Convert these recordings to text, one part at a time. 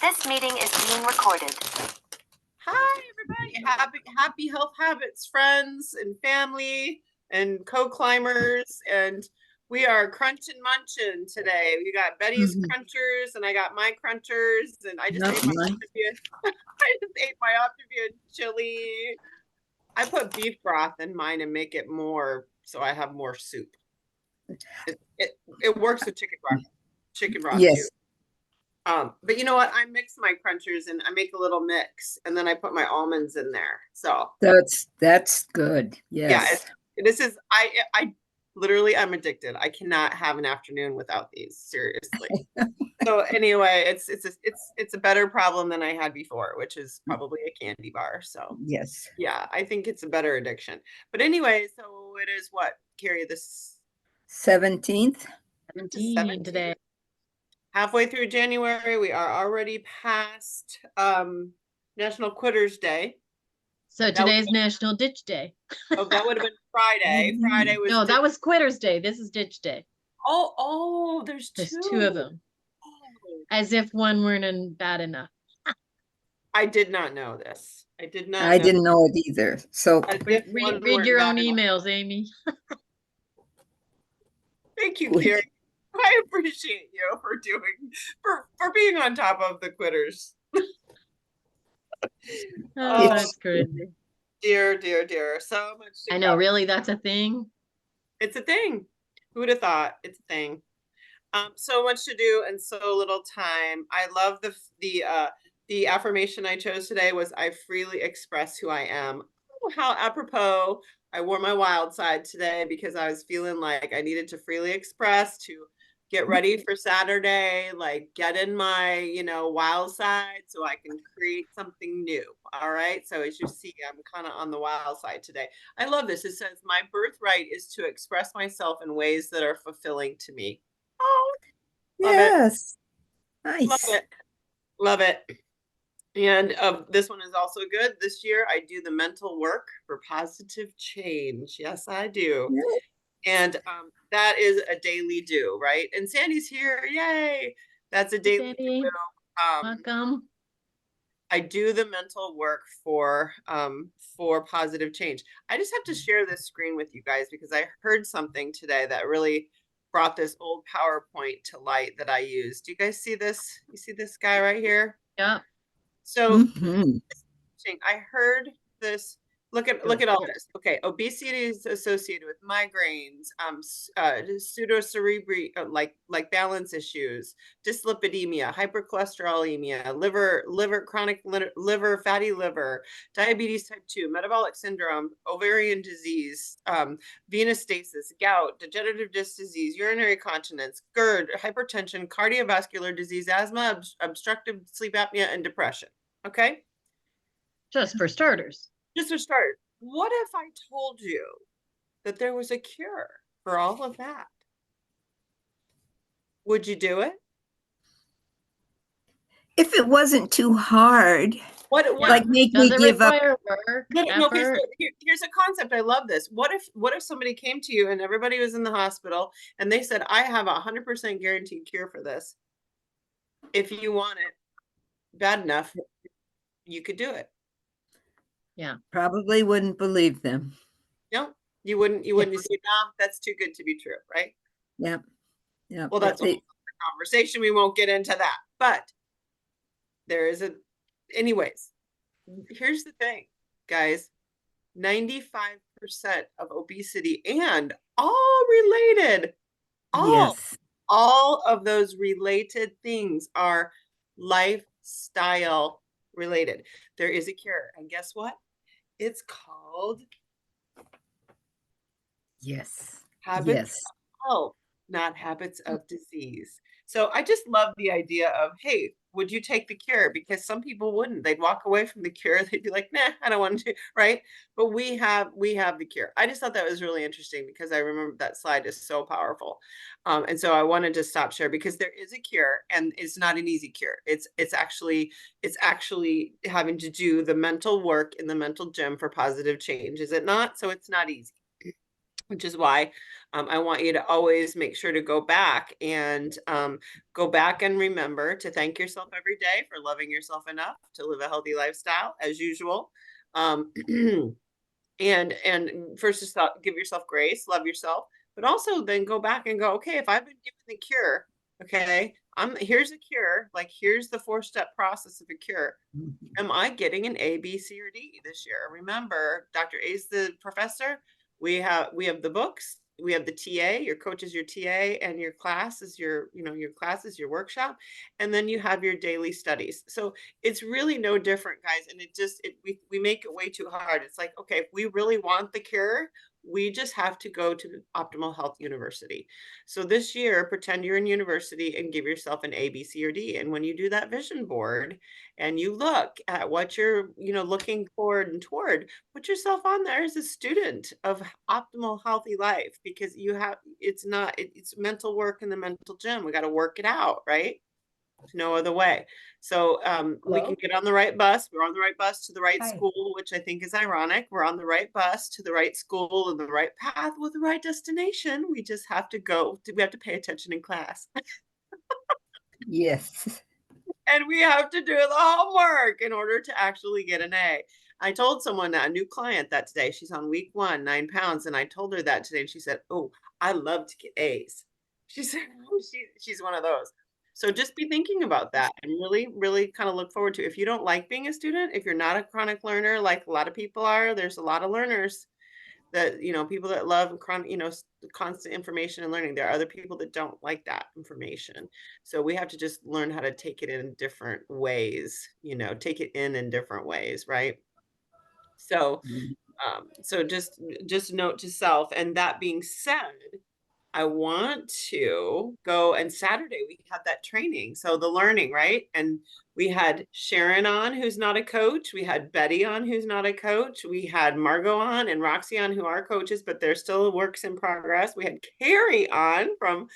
This meeting is being recorded. Hi, everybody. Happy health habits, friends and family and co-climbers. And we are crunching munchin today. We got Betty's crunchers and I got my crunchers and I just ate my Optivian. I just ate my Optivian chili. I put beef broth in mine and make it more so I have more soup. It works with chicken broth Yes. too. But you know what? I mix my crunchers and I make a little mix and then I put my almonds in there. So that's good. Yes. Yeah, this is I literally I'm addicted. I cannot have an afternoon without these, seriously. So anyway, it's a better problem than I had before, which is probably a candy bar. So yes. Yeah, I think it's a better addiction. But anyway, so it is what, Carrie, this 17th? 17 today. Halfway through January, we are already past National Quitters Day. So today's National Ditch Day. Oh, that would have been Friday. Friday was no, that was Quitters Day. This is Ditch Day. Oh, there's two of them. Oh. As if one weren't bad enough. I did not know this. I didn't know it either. So read your own emails, Amy. Thank you, Carrie. I appreciate you for being on top of the quitters. Oh, that's crazy. Dear. So much. I know, really, that's a thing. It's a thing. Who would have thought? It's a thing. So much to do and so little time. I love the affirmation I chose today was I freely express who I am. Oh, how apropos. I wore my wild side today because I was feeling like I needed to freely express, to get ready for Saturday, like get in my, wild side so I can create something new. All right. So as you see, I'm kind of on the wild side today. I love this. It says, my birthright is to express myself in ways that are fulfilling to me. Oh, yes. Nice. Love it. And this one is also good. This year, I do the mental work for positive change. Yes, I do. Yes. And that is a daily do, right? And Sandy's here. Yay. That's a daily do. Welcome. I do the mental work for positive change. I just have to share this screen with you guys because I heard something today that really brought this old PowerPoint to light that I used. Do you guys see this? You see this guy right here? Yeah. So I heard this. Look at all this. Okay, obesity is associated with migraines, pseudocerebri, like balance issues, dyslipidemia, hypercholesterolemia, liver chronic liver, fatty liver, diabetes type 2, metabolic syndrome, ovarian disease, venous stasis, gout, degenerative disc disease, urinary continence, GERD, hypertension, cardiovascular disease, asthma, obstructive sleep apnea, and depression. Okay. Just for starters. Just to start, what if I told you that there was a cure for all of that? Would you do it? If it wasn't too hard. Like make me give up. No, here's a concept. I love this. What if somebody came to you and everybody was in the hospital and they said, I have 100% guaranteed cure for this. If you want it bad enough, you could do it. Yeah, probably wouldn't believe them. No, you wouldn't. You wouldn't say, "No, that's too good to be true," right? Yeah. Well, that's a conversation. We won't get into that, but there is anyways. Here's the thing, guys: 95% of obesity and all related, all of those related things are lifestyle related. There is a cure, and guess what? It's called habits of health, not habits of disease. So I just love the idea of, hey, would you take the cure? Because some people wouldn't. They'd walk away from the cure. They'd be like, nah, I don't want to, right? But we have the cure. I just thought that was really interesting because I remember that slide is so powerful. And so I wanted to stop share because there is a cure and it's not an easy cure. It's actually having to do the mental work in the mental gym for positive change, is it not? So it's not easy, which is why I want you to always make sure to go back and remember to thank yourself every day for loving yourself enough to live a healthy lifestyle as usual. And first just give yourself grace, love yourself, but also then go back and go, okay, if I've been given the cure, okay, here's a cure, like here's the 4-step process of a cure. Am I getting an A, B, C, or D this year? Remember, Dr. A is the professor. We have the books. We have the TA. Your coach is your TA, and your class is your class is your workshop, and then you have your daily studies. So it's really no different, guys. And we make it way too hard. It's like, okay, if we really want the cure, we just have to go to Optimal Health University. So this year, pretend you're in university and give yourself an A, B, C, or D. And when you do that vision board, and you look at what you're looking forward and toward, put yourself on there as a student of optimal healthy life, because it's mental work in the mental gym. We got to work it out, right? There's no other way. So we can get on the right bus. We're on the right bus to the right school, which I think is ironic. We're on the right bus to the right school and the right path with the right destination. We just have to we have to pay attention in class. Yes. And we have to do the homework in order to actually get an A. I told someone, a new client, that today. She's on week 1, 9 pounds. And I told her that today. And she said, oh, I love to get A's. She said, oh, she's one of those. So just be thinking about that and really, really kind of look forward to, if you don't like being a student, if you're not a chronic learner, like a lot of people are, there's a lot of learners that, people that love constant information and learning. There are other people that don't like that information. So we have to just learn how to take it in different ways, take it in different ways. Right. So, so just note to self. And that being said, I want to go, and Saturday we had that training. So the learning, right? And we had Sharon on, who's not a coach. We had Betty on, who's not a coach. We had Margot on and Roxy on, who are coaches, but they're still works in progress. We had Carrie on from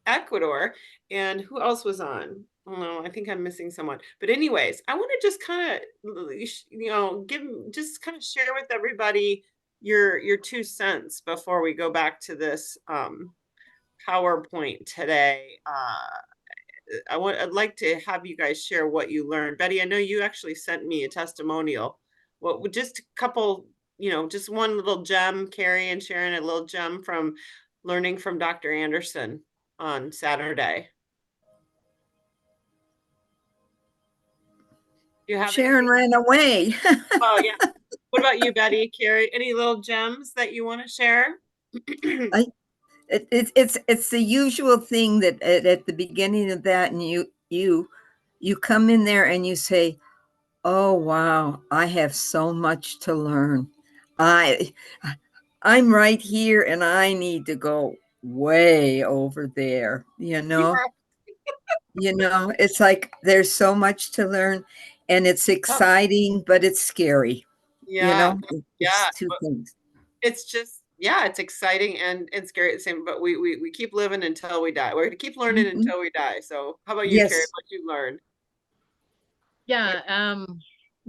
Ecuador. And who else was on? Oh, I think I'm missing someone. But anyways, I want to just kind of, just kind of share with everybody your 2 cents before we go back to this PowerPoint today. I'd like to have you guys share what you learned. Betty, I know you actually sent me a testimonial. Just a couple, just one little gem, Carrie and Sharon, a little gem from learning from Dr. Anderson on Saturday. You have Sharon ran away. Oh yeah. What about you, Betty, Carrie? Any little gems that you want to share? It's the usual thing that at the beginning of that, and you come in there and you say, oh wow, I have so much to learn. I'm right here and I need to go way over there, it's like there's so much to learn, and it's exciting, but it's scary. Yeah. It's 2 things. It's just, it's exciting and scary at the same, but we keep living until we die. We're going to keep learning until we die. So how about you, Yes. Carrie, what you learned? Yeah,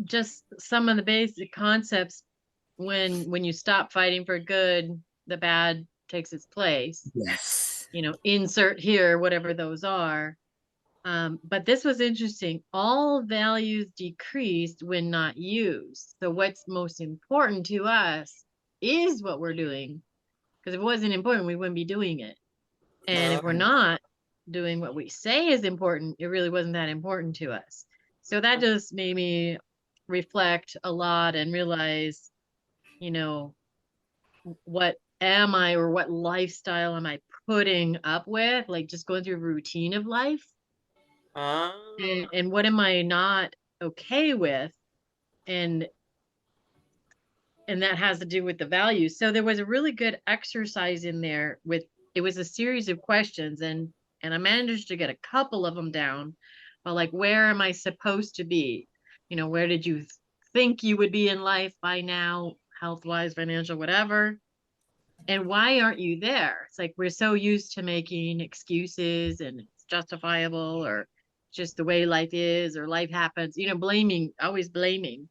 just some of the basic concepts. When you stop fighting for good, the bad takes its place. Yes. Insert here, whatever those are. But this was interesting. All values decreased when not used. So what's most important to us is what we're doing. Because if it wasn't important, we wouldn't be doing it. And if we're not doing what we say is important, it really wasn't that important to us. So that just made me reflect a lot and realize, what am I, or what lifestyle am I putting up with? Like just going through a routine of life. And what am I not okay with? And that has to do with the values. So there was a really good exercise in there it was a series of questions, and I managed to get a couple of them down. But like, where am I supposed to be? Where did you think you would be in life by now, health-wise, financial, whatever? And why aren't you there? It's like we're so used to making excuses and it's justifiable, or just the way life is, or life happens, blaming, always blaming.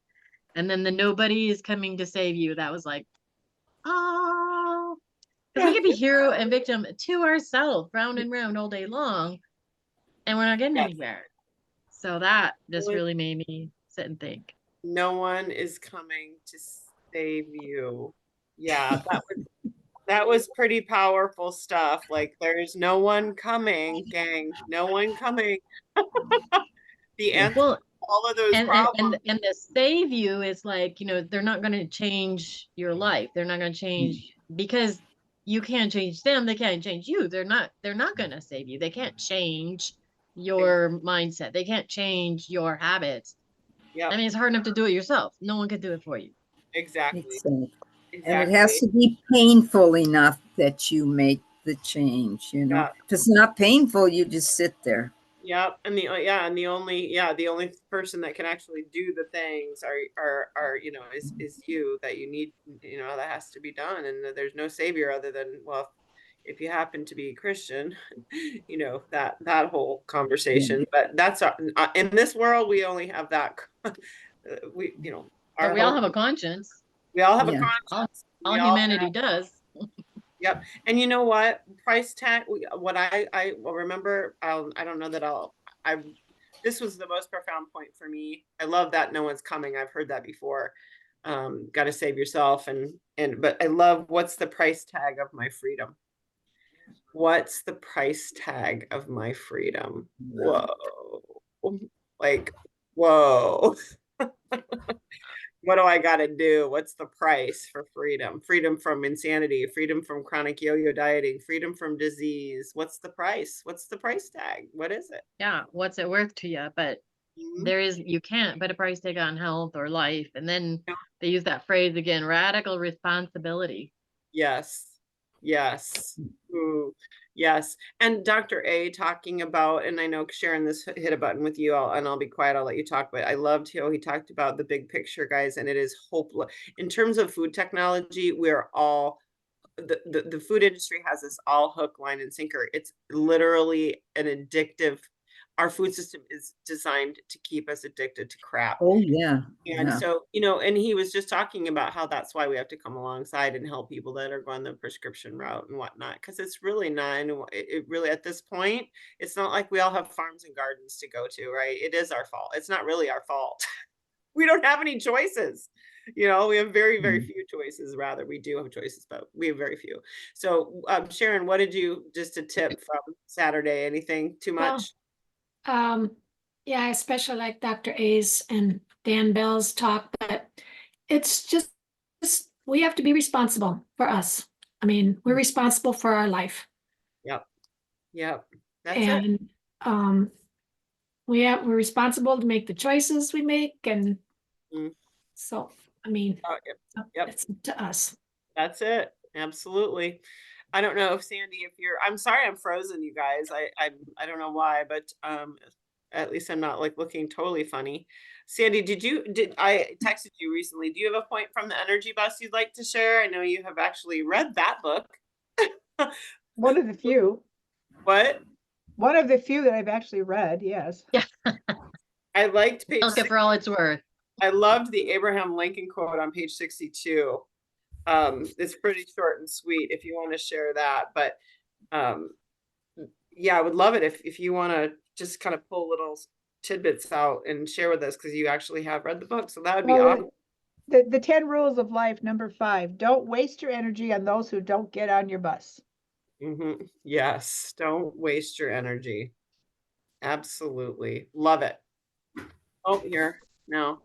And then the nobody is coming to save you. That was like, oh, Because we can be hero and victim to ourselves, round and round all day long, and we're not getting Yes. anywhere. So that just Really, really made me sit and think. no one is coming to save you. Yeah, that was pretty powerful stuff. Like there's no one coming, gang. No one coming. The answer Well, to all of those and problems. the save you is like, they're not going to change your life. They're not going to change because you can't change them. They can't change you. They're not going to save you. They can't change your mindset. They can't change your habits. I Yep, mean, it's hard enough to do it yourself. No one can do it for you. exactly. Exactly. And it has Exactly. to be painful enough that you make the change, Yeah. If it's not painful, you just sit there. Yep. And the only person that can actually do the things are is you that you need, that has to be done. And there's no savior other than, well, if you happen to be Christian, that whole Yeah. conversation. But that's in this world, we only have that. We, But our we all hope, have a conscience. we all have a Yeah. All, conscience. all We all humanity does. Yep. And you know what? Price tag, what I will remember, I don't know that I, this was the most profound point for me. I love that no one's coming. I've heard that before. Got to save yourself. But I love, what's the price tag of my freedom? What's the price tag of my freedom? Whoa. Like, whoa. What do I got to do? What's the price for freedom? Freedom from insanity, freedom from chronic yo-yo dieting, freedom from disease. What's the price? What's the price tag? What is it? Yeah. What's it worth to you? But Mhm. you can't put a price tag on health or life. And then they use that phrase again, radical responsibility. Yes. Yes. Ooh, yes. And Dr. A talking about, and I know Sharon, this hit a button with you, and I'll be quiet, I'll let you talk, but I loved how he talked about the big picture, guys, and it is hopeless. In terms of food technology, we're all, the food industry has us all hook, line, and sinker. It's literally an addictive, our food system is designed to keep us addicted to crap. Oh, yeah. And Yeah. so, and he was just talking about how that's why we have to come alongside and help people that are going the prescription route and whatnot. Cause it's really not, it really, at this point, it's not like we all have farms and gardens to go to, right? It is our fault. It's not really our fault. We don't have any choices. We have very, very few choices. Rather, we do have choices, but we have very few. So, Sharon, what did you, just a tip from Saturday? Anything too Well, much? yeah, I especially like Dr. A's and Dan Bell's talk, but it's just we have to be responsible for us. I mean, we're responsible for our life. Yep. Yep. That's it. And we're responsible to make the choices we make. And Mm. so, I mean, Oh, yep. it's up to us. That's it. Absolutely. I don't know if Sandy, I'm sorry, I'm frozen, you guys. I don't know why, but at least I'm not like looking totally funny. Sandy, I texted you recently. Do you have a point from the energy bus you'd like to share? I know you have actually read that book. One of the few. What? One of the few that I've actually read, yes. Yeah. I liked page Milk it for all it's worth. I loved the Abraham Lincoln quote on page 62. It's pretty short and sweet if you want to share that, but yeah, I would love it if you want to just kind of pull little tidbits out and share with us, because you actually have read the book, so that would be awesome. The 10 rules of life, number 5, don't waste your energy on those who don't get on your bus. Yes, don't waste your energy. Absolutely love it. Oh, here no,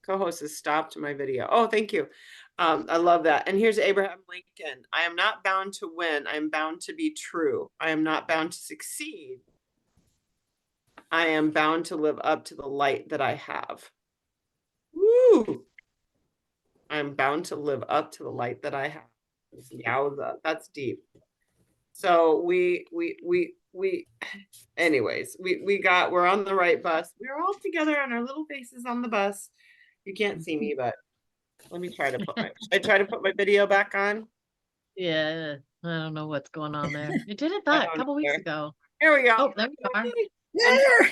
co-host has stopped my video. Oh, thank you. I love that. And here's Abraham Lincoln. I am not bound to win. I am bound to be true. I am not bound to succeed. I am bound to live up to the light that I have. Woo! I'm bound to live up to the light that I have. Yowza, that's deep. So anyways, we're on the right bus. We're all together on our little faces on the bus. You can't see me, but let me try to put my video back on. Yeah. I don't know what's going on there. You did it that a couple weeks ago. Here we go. Oh, there we are. There.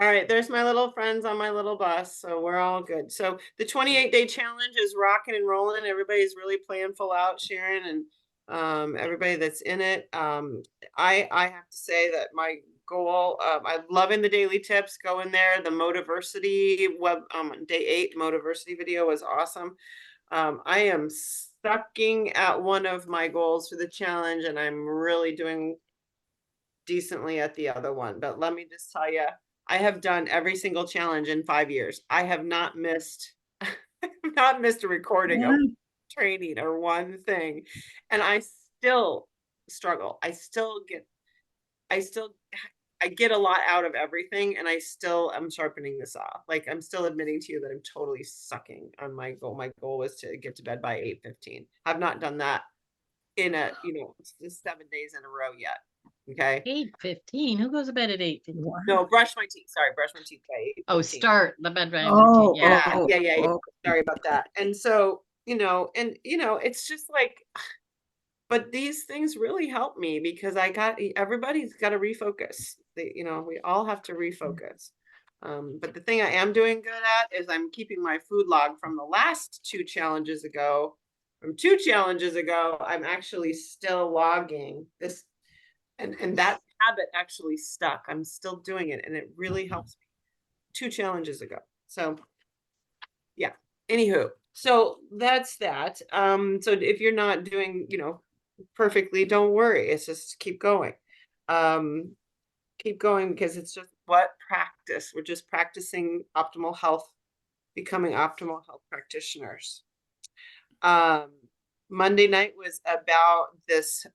All right, there's my little friends on my little bus, so we're all good. So the 28-day challenge is rocking and rolling. Everybody's really playing full out, Sharon, and everybody that's in it. I have to say that my goal, I'm loving the daily tips. Go in there. The Motiversity web day 8 Motiversity video was awesome. I am sucking at one of my goals for the challenge, and I'm really doing decently at the other one. But let me just tell you, I have done every single challenge in 5 years. I have not missed not missed a recording of training or one thing. And I still struggle. I get a lot out of everything, and I still am sharpening the saw. Like, I'm still admitting to you that I'm totally sucking on my goal. My goal was to get to bed by 8:15. I've not done that in 7 days in a row yet. Okay. 8:15. Who goes to bed at 8:15? No, brush my teeth. Sorry, brush my teeth by 8:15. Oh, start the bed by Oh, 8:15. Yeah. Yeah. oh. Sorry about that. And so, it's just like, but these things really help me because everybody's got to refocus. We all have to refocus. But the thing I am doing good at is I'm keeping my food log from the last 2 challenges ago. From 2 challenges ago, I'm actually still logging this, and that habit actually stuck. I'm still doing it, and it really helps me. 2 challenges ago. So yeah. Anywho, so that's that. So if you're not doing, perfectly, don't worry. It's just keep going. Keep going, because it's just practice. We're just practicing optimal health, becoming optimal health practitioners. Monday night was about this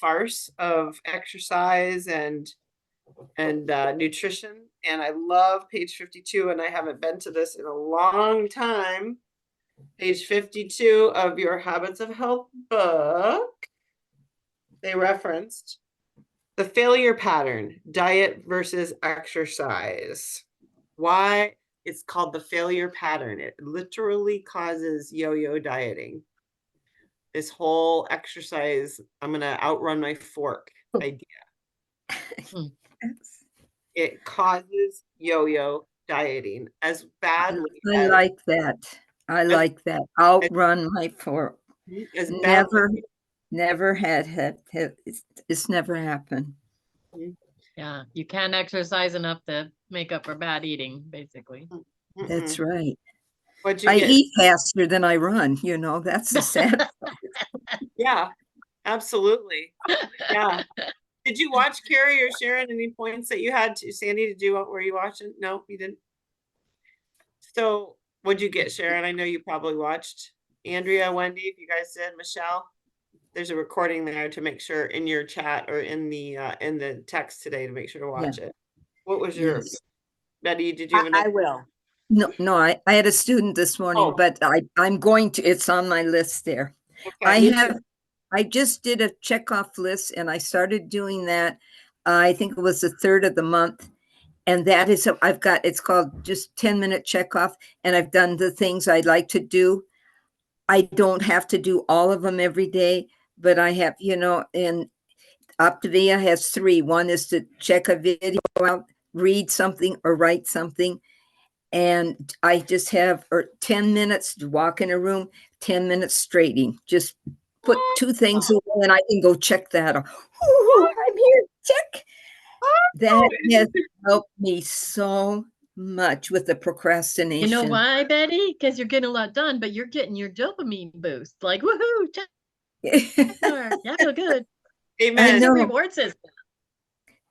farce of exercise and nutrition. And I love page 52, and I haven't been to this in a long time. Page 52 of your Habits of Health book, they referenced the failure pattern, diet versus exercise. Why it's called the failure pattern. It literally causes yo-yo dieting. This whole exercise, I'm going to outrun my fork idea. It causes yo-yo dieting as badly. I like that. I like that. Outrun my fork. As badly. Never had it's never happened. Yeah. You can't exercise enough to make up for bad eating, basically. That's right. What'd you I get? eat faster than I run, that's the sad. Yeah, absolutely. Yeah. Did you watch, Carrie or Sharon, any points that you had to Sandy to do? What were you watching? No, you didn't. So what'd you get, Sharon? I know you probably watched. Andrea, Wendy, if you guys did, Michelle, there's a recording there to make sure in your chat or in the text today to make sure to watch it. What was your Betty? Did you have I will. No, I had a student this morning, but I'm going to, it's on my list there. Okay. I just did a checkoff list, and I started doing that. I think it was the 3rd of the month. And that is, it's called just 10-minute checkoff. And I've done the things I'd like to do. I don't have to do all of them every day, but I have, and Optavia has 3. One is to check a video out, read something, or write something. And I just have 10 minutes to walk in a room, 10 minutes straightening. Just put 2 things away, and I can go check that out. Ooh, I'm here, check. That has helped me so much with the procrastination. You know why, Betty? Because you're getting a lot done, but you're getting your dopamine boost. Like, woohoo, check. Yeah, I feel good. Amen. I know. Reward system.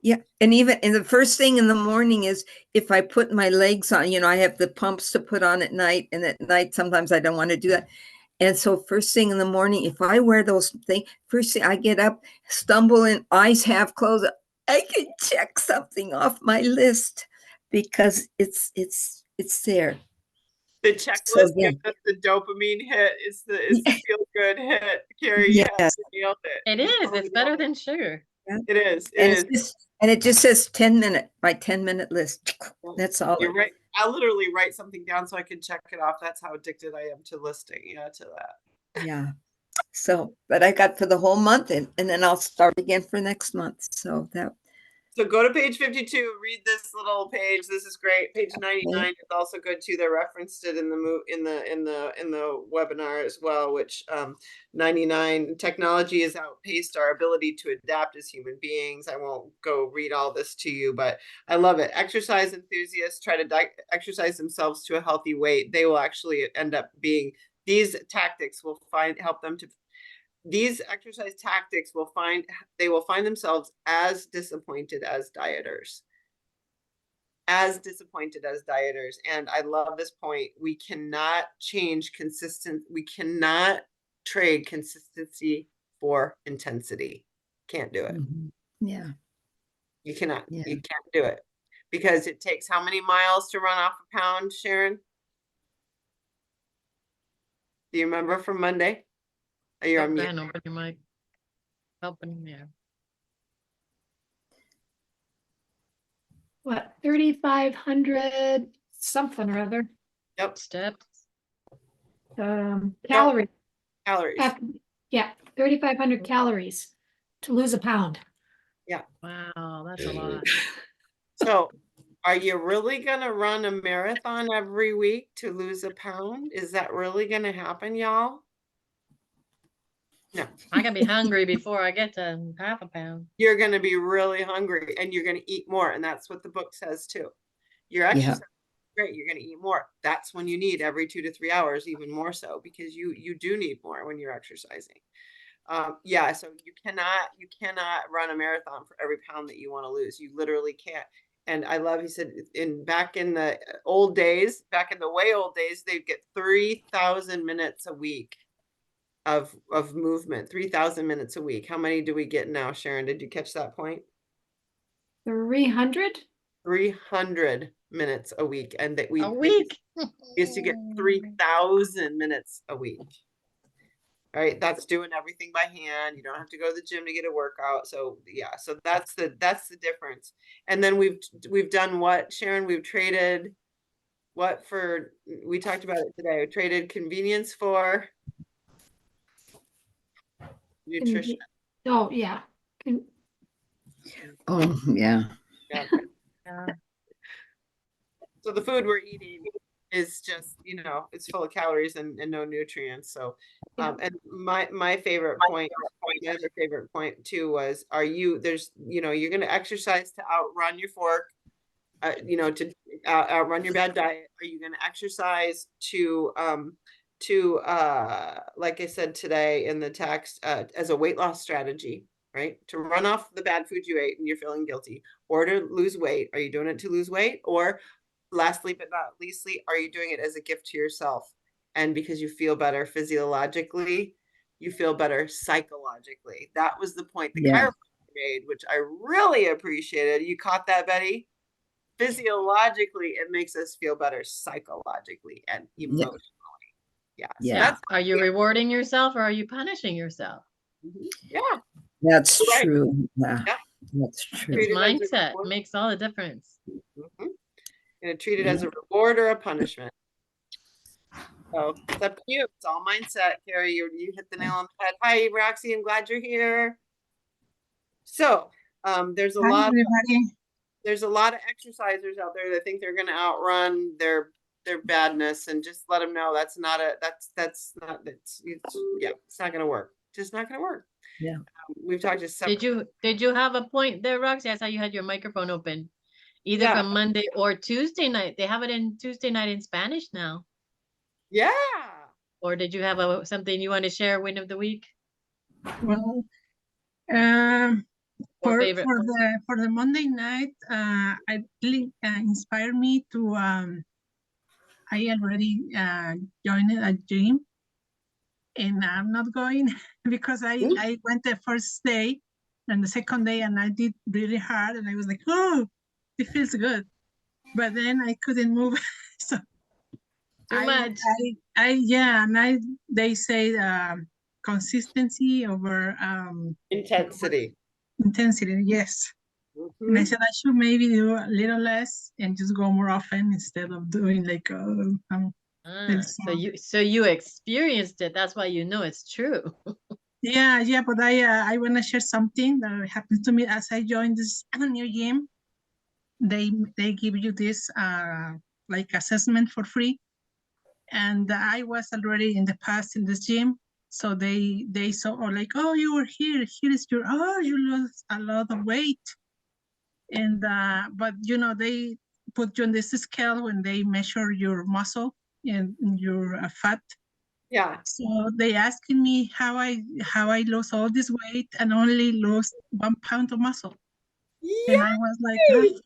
Yeah. And the first thing in the morning is if I put my legs on, I have the pumps to put on at night, and at night, sometimes I don't want to do that. And so first thing in the morning, if I wear those things, first thing I get up, stumble in, eyes half closed, I can check something off my list because it's there. The checklist gives us the dopamine hit. It's the feel good hit. Carrie, yes. You nailed it. It is. It's better than sugar. Yeah. It is. And it just says 10-minute, my 10-minute list. That's all. You're right. I literally write something down so I can check it off. That's how addicted I am to listing. To that. Yeah. So, but I got for the whole month, and then I'll start again for next month. So So go to page 52, read this little page. This is great. Page 99 is also good too. They referenced it in the in the webinar as well, which 99 technology has outpaced our ability to adapt as human beings. I won't go read all this to you, but I love it. Exercise enthusiasts try to exercise themselves to a healthy weight. They will actually end up being, these tactics will help them to, these exercise tactics will find themselves as disappointed as dieters. And I love this point. We cannot we cannot trade consistency for intensity. Can't do it. Yeah. You cannot. Yeah. You can't do it. Because it takes how many miles to run off a pound, Sharon? Do you remember from Monday? You're on mute. Open your mic. Open there. What, 3,500 something or other, Yep. Steps. calories. Calories. Yeah, 3,500 calories to lose a pound. Wow, that's a lot. So are you really going to run a marathon every week to lose a pound? Is that really going to happen, y'all? No. I can be hungry before I get to half a pound. You're going to be really hungry and you're going to eat more. And that's what the book says too. You're exercising. Great. You're going to eat more. That's when you need every 2 to 3 hours, even more so, because you do need more when you're exercising. Yeah, so you cannot run a marathon for every pound that you want to lose. You literally can't. And I love, he said, back in the old days, back in the way old days, they'd get 3,000 minutes a week of movement, 3,000 minutes a week. How many do we get now, Sharon? Did you catch that point? 300? 300 minutes a week. And that we used to get 3,000 minutes a week. All right, that's doing everything by hand. You don't have to go to the gym to get a workout. So yeah, so that's the difference. And then we've done what, Sharon? We've traded what for? We talked about it today. We traded convenience for nutrition. Oh, yeah. Oh, yeah. Yeah. Yeah. So the food we're eating is just, it's full of calories and no nutrients. So, and my favorite point too was, you're going to exercise to outrun your fork, to outrun your bad diet. Are you going to exercise to like I said today in the text, as a weight loss strategy, right? To run off the bad food you ate and you're feeling guilty, or to lose weight. Are you doing it to lose weight? Or lastly, but not leastly, are you doing it as a gift to yourself? And because you feel better physiologically, you feel better psychologically. That was the point the chiropractor made, which I really appreciated. You caught that, Betty? Physiologically, it makes us feel better psychologically and emotionally. Yeah. Are you rewarding yourself or are you punishing yourself? Yeah. That's Right. true. Yeah. Yeah. That's true. It's mindset makes all the difference. Going to treat it as a reward or a punishment. So it's up to you. It's all mindset, Carrie. You hit the nail on the head. Hi, Roxy. I'm glad you're here. So there's a lot of exercisers out there that think they're going to outrun their badness, and just let them know it's not going to work. Just not going to work. Yeah. We've talked to several. Did you have a point there, Roxy? I saw you had your microphone open. Either from Monday or Tuesday night. They have it in Tuesday night in Spanish now. Yeah. Or did you have something you want to share, win of the week? Well, for the Monday night, I really inspired me to. I already joined a gym, and I'm not going because I went the first day and the second day, and I did really hard, and I was like, oh, it feels good, but then I couldn't move. So too much. They say consistency over intensity. Intensity, yes. And I said I should maybe do a little less and just go more often instead of doing like so you experienced it. That's why you know it's true. Yeah, but I want to share something that happened to me as I joined this new gym. They give you this like assessment for free, and I was already in the past in this gym, so they saw like, oh, you were here. Here is your you lost a lot of weight, and but you know they put you on this scale when they measure your muscle and your fat. Yeah. So they asking me how I lost all this weight and only lost 1 pound of muscle. And I was like, oh,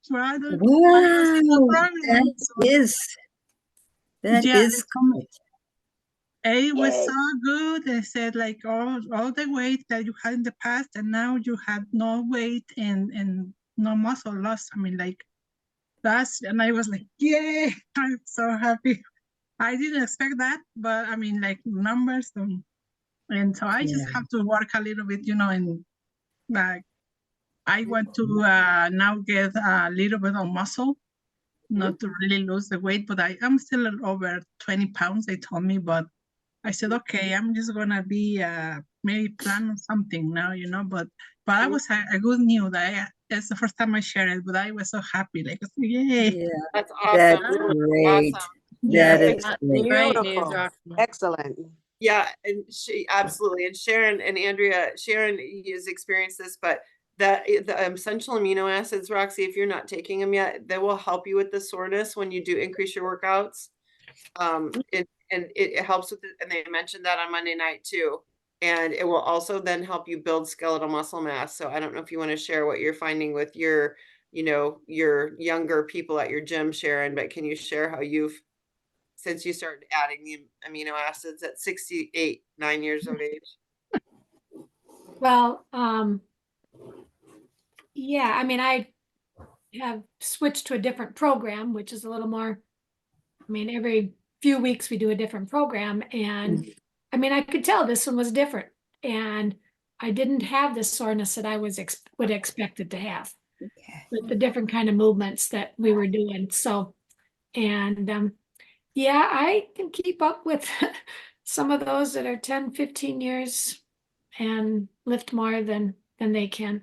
brother, I was in the Wow, program. So, that yeah, is good. it was Yay. so good. They said like all the weight that you had in the past, and now you had no weight and no muscle loss. I mean, like that's, and I was like, yay! I'm so happy. I didn't expect that, but I mean, like numbers, and so I just Yeah. have to work a little bit, you know, and like I want to now get a little bit of muscle, not to really lose the weight, but I'm still over 20 pounds, they told me, but I said, okay, I'm just gonna be maybe plan on something now, you know, but I was a good news. It's the first time I shared it, but I was so happy, like, yay. Yeah, That's awesome. that's Really great. awesome. Yeah. That is That's great. great news, Beautiful. Roxanne. Excellent. Yeah, and she absolutely, and Sharon and Andrea, Sharon has experienced this, but the essential amino acids, Roxy, if you're not taking them yet, they will help you with the soreness when you do increase your workouts. It helps with it, and they mentioned that on Monday night too. And it will also then help you build skeletal muscle mass. So I don't know if you want to share what you're finding with your, you know, your younger people at your gym, Sharon, but can you share how you've, since you started adding the amino acids at 68, 9 years of age? Well, yeah, I mean, I have switched to a different program, which is a little more, I mean, every few weeks we do a different program. And I mean, I could tell this one was different. And I didn't have the soreness that I would expect it to have with the different kind of movements that we were doing. So, and yeah, I can keep up with some of those that are 10, 15 years and lift more than they can.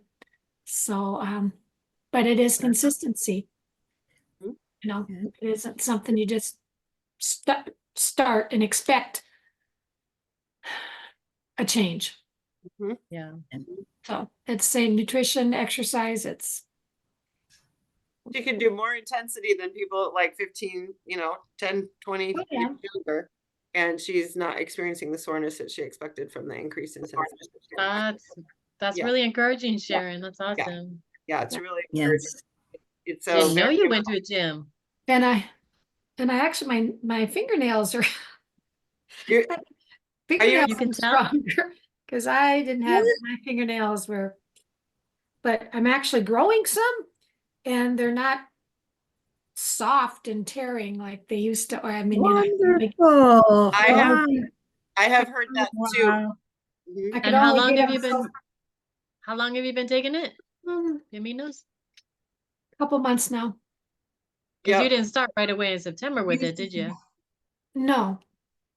So, but it is consistency. You know, it isn't something you just start and expect a change. Yeah. So it's same nutrition, exercise, it's She can do more intensity than people like 15, 10, 20 Oh, yeah. years younger. And she's not experiencing the soreness that she expected from the increase in intensity. That's Yeah. really encouraging, Sharon. That's Yeah. awesome. Yeah, it's really encouraging. Yes. It's Didn't so know very you went to a gym. and I actually my fingernails are You're- fingernails You can are tell? stronger because I didn't have my fingernails were, but I'm actually growing some and they're not soft and tearing like they used to. Or I mean, Wonderful. I have Wow. I have heard that too. Wow. Mhm. I could And how only long get have you them been how long have you been taking it? a Yaminos? couple months now. Because you Yep. didn't start right away in September with it, did you? No,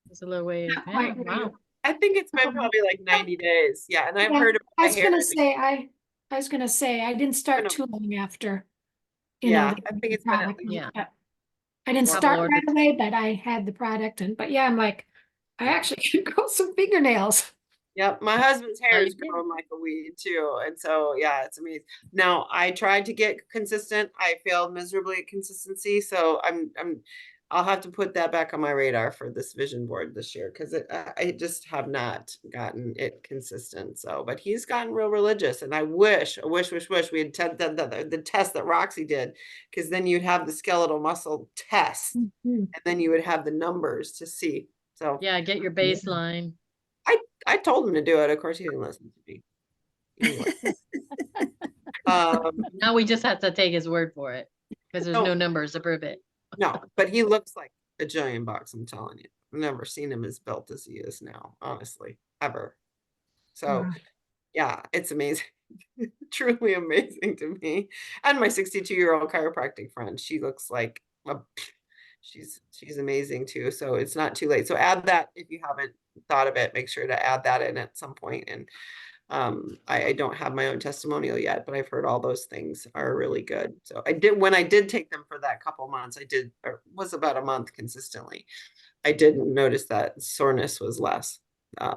It's a little way. not Yeah, quite. wow. I think it's been probably like 90 days. Yeah, and I've Yeah, heard about I the was hair. gonna say, I was gonna say, I didn't start Gonna- too long after, Yeah, the I think it's been at product. least- Yeah. But I didn't Couple start or right the- away, but I had the product but yeah, I'm like, I actually can grow some fingernails. Yep, my husband's hair Oh, is you did? growing like a weed too, and so yeah, it's amazing. Now I tried to get consistent. I failed miserably at consistency, so I'll have to put that back on my radar for this vision board this year because I just have not gotten it consistent. So, but he's gotten real religious, and I wish we had the test that Roxy did, because then you'd have the skeletal muscle test, and then you would have the numbers to see. So Yeah, get your baseline. I told him to do it. Of course, he didn't listen to me. Anyway. Now we just have to take his word for it because there's No. no numbers to prove it. No, but he looks like a giant box, I'm telling you. I've never seen him as built as he is now, honestly, ever. So, yeah, it's amazing. Truly amazing to me. And my 62-year-old chiropractic friend, she looks like she's amazing too. So it's not too late. So add that if you haven't thought of it, make sure to add that in at some point. And I don't have my own testimonial yet, but I've heard all those things are really good. So when I did take them for that couple months, or was about a month consistently, I didn't notice that soreness was less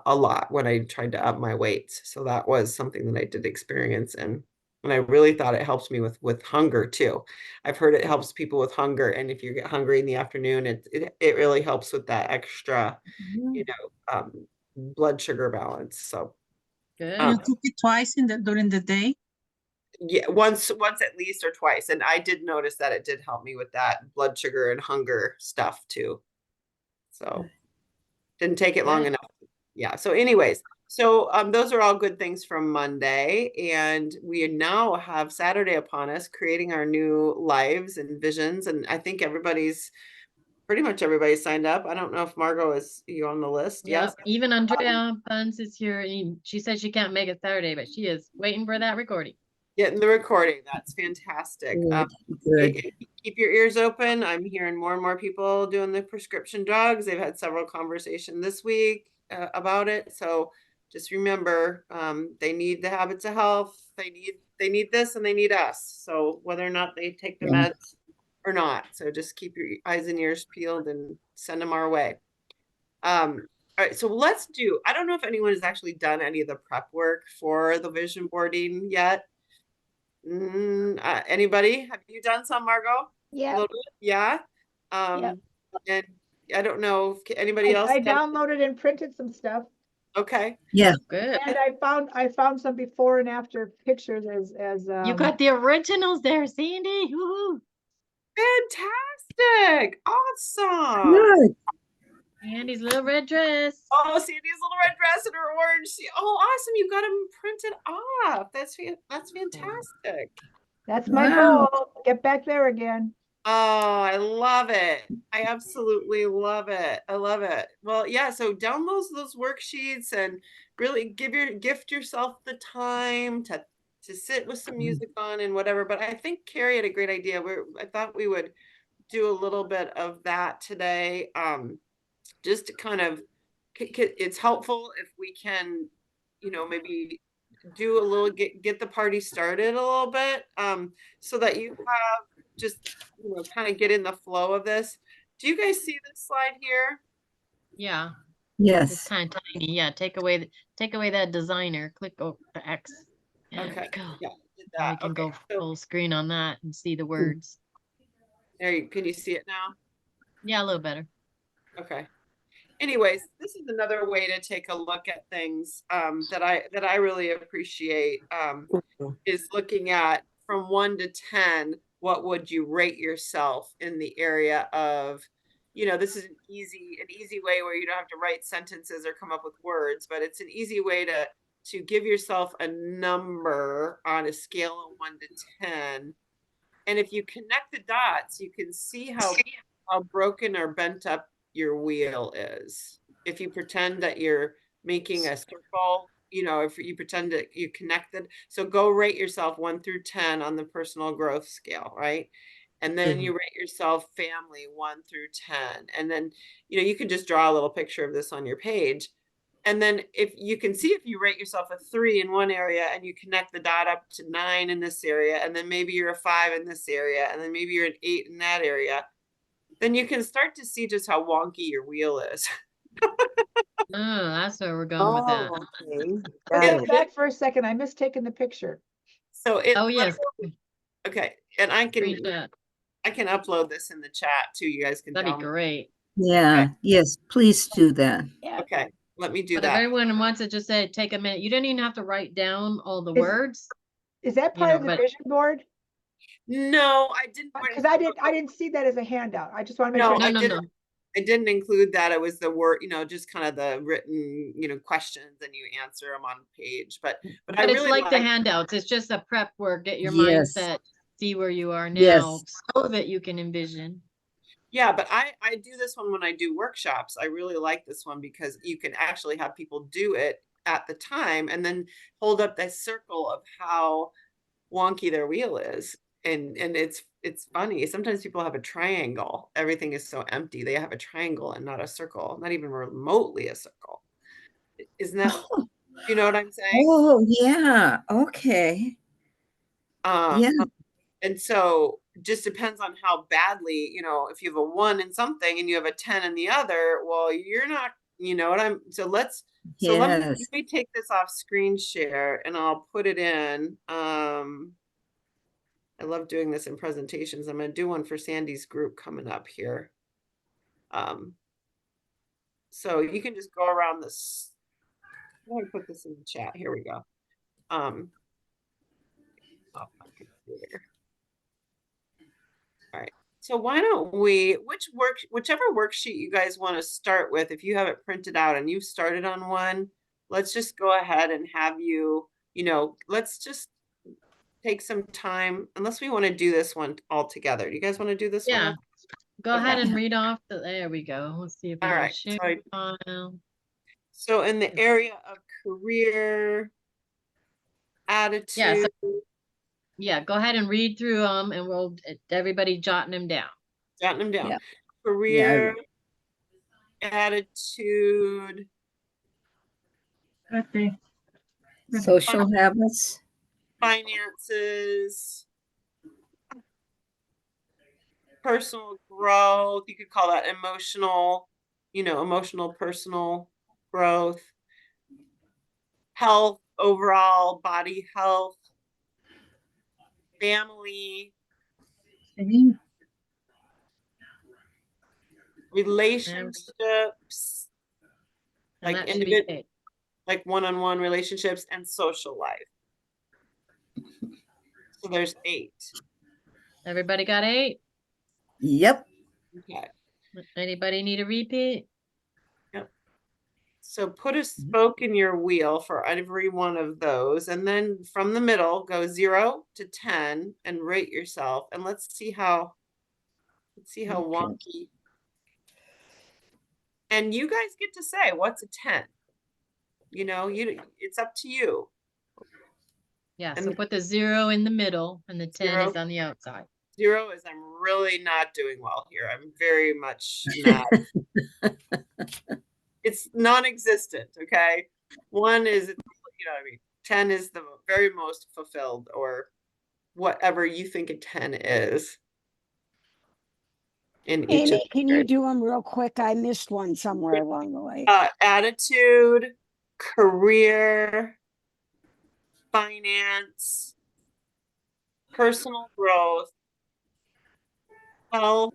a lot when I tried to up my weights. So that was something that I did experience. And I really thought it helps me with hunger too. I've heard it helps people with hunger. And if you get hungry in the afternoon, it really helps with that extra, blood sugar balance. So Good. You took it twice during the day? yeah, once at least or twice. And I did notice that it did help me with that blood sugar and hunger stuff too. So didn't take it long Good. enough. Yeah. So anyways, so those are all good things from Monday. And we now have Saturday upon us, creating our new lives and visions. And I think pretty much everybody signed up. I don't know if Margot is you on the list. Yeah, Yes. even Andrea Bunce is here. And she said she can't make it Saturday, but she is waiting for that recording. Getting the recording. That's fantastic. Good. Keep your ears open. I'm hearing more and more people doing the prescription drugs. They've had several conversations this week about it. So just remember, they need the habits of health. They need this and they need us. So whether or not they take the Yeah. meds or not. So just keep your eyes and ears peeled and send them our way. All right, so I don't know if anyone has actually done any of the prep work for the vision boarding yet. Anybody? Have you done some, Margot? Yeah. A little bit? Yeah. Yep. And I don't know if anybody else I done- downloaded and printed some stuff, Okay. Yeah. Good. and I found some before and after pictures as You got the originals there, Sandy. Woohoo. Fantastic. Awesome. Good. Sandy's little red dress. Oh, Sandy's little red dress and her orange. Oh, awesome. You got them printed off. That's fantastic. that's my Wow. goal. Get back there again. Oh, I love it. I absolutely love it. I love it. Well, yeah, so download those worksheets and really gift yourself the time to sit with some music on and whatever. But I think Carrie had a great idea. I thought we would do a little bit of that today. Just to kind of, it's helpful if we can, maybe do a little, get the party started a little bit, so that you have just, kind of get in the flow of this. Do you guys see this slide here? Yeah, it's Yes. kind of tiny. Yeah, take away that designer. Click the X. There Okay. we go. Yeah, did Now we that. can Okay. go So full screen on that and see the words. can you see it now? Yeah, a little better. Okay. Anyways, this is another way to take a look at things that I really appreciate, is looking at from 1 to 10, what would you rate yourself in the area of, this is an easy way where you don't have to write sentences or come up with words, but it's an easy way to give yourself a number on a scale of 1 to 10. And if you connect the dots, you can see how broken or bent up your wheel is. If you pretend that you're making a circle, if you pretend that you connected. So go rate yourself 1 through 10 on the personal growth scale, right? And then you rate yourself family 1 through 10. And then, you can just draw a little picture of this on your page. And then if you can see, if you rate yourself a 3 in one area and you connect the dot up to 9 in this area, and then maybe you're a 5 in this area, and then maybe you're an 8 in that area, then you can start to see just how wonky your wheel is. Oh, that's where we're going with that. okay. Okay, back for a second. I missed taking the picture. So Oh, yes. Okay. And I can Screenshot. upload this in the chat too. You guys can That'd be download. great. Yeah. Yes. Please do that. Yeah. Okay. Let me do But if that. everyone wants to just say, take a minute, you don't even have to write down all the Is- words. Is that You part know, of the but- vision board? No, I didn't. Because I didn't see that as a handout. I just want to make No, sure. No. I didn't include that. It was the word, just kind of the written, questions, and you answer them on page. But I But it's really like the handouts. It's just a prep work. Get your Yes. mindset, see where you are now, Yes. so that you can envision. Yeah, but I do this one when I do workshops. I really like this one because you can actually have people do it at the time and then hold up that circle of how wonky their wheel is. And it's funny. Sometimes people have a triangle. Everything is so empty. They have a triangle and not a circle, not even remotely a circle. Isn't that, you know what I'm saying? Oh, yeah. Okay. Yeah. And so just depends on how badly, if you have a 1 in something and you have a 10 in the other, well, you're not, so let Yes. me take this off screen share and I'll put it in. I love doing this in presentations. I'm going to do one for Sandy's group coming up here. So you can just go around this. Let me put this in the chat. Here we go. Oh, my computer. All right. So why don't we, whichever worksheet you guys want to start with, if you have it printed out and you've started on one, let's just go ahead and have you, let's just take some time, unless we want to do this one all together. Do you guys want to do this one? Yeah. Go Okay. ahead and read off there we go. Let's see if we All can right. share file. So in the area of career, attitude. Yeah, go ahead and read through them and we'll everybody jotting them down. Jotting them down. Yeah. Career, attitude, Okay. Social habits. finances, personal growth. You could call that emotional, emotional personal growth, health, overall body health, family, Okay. relationships, And like that should be Kate. like one-on-one relationships, and social life. So there's 8. Everybody got 8? Yep. Okay. Anybody need a repeat? Yep. So put a spoke in your wheel for every one of those, and then from the middle go 0 to 10 and rate yourself, and let's see how Okay. wonky. And you guys get to say what's a 10. It's up to you. Yeah, And so put the 0 in the middle and the 10 is 0. on the outside. 0 is I'm really not doing well here. I'm very much not. It's non-existent. Okay. 1 is, what I mean. 10 is the very most fulfilled, or whatever you think a 10 is. In each Amy, of can you do them real quick? I missed one somewhere along the way. Attitude, career, finance, personal growth, health,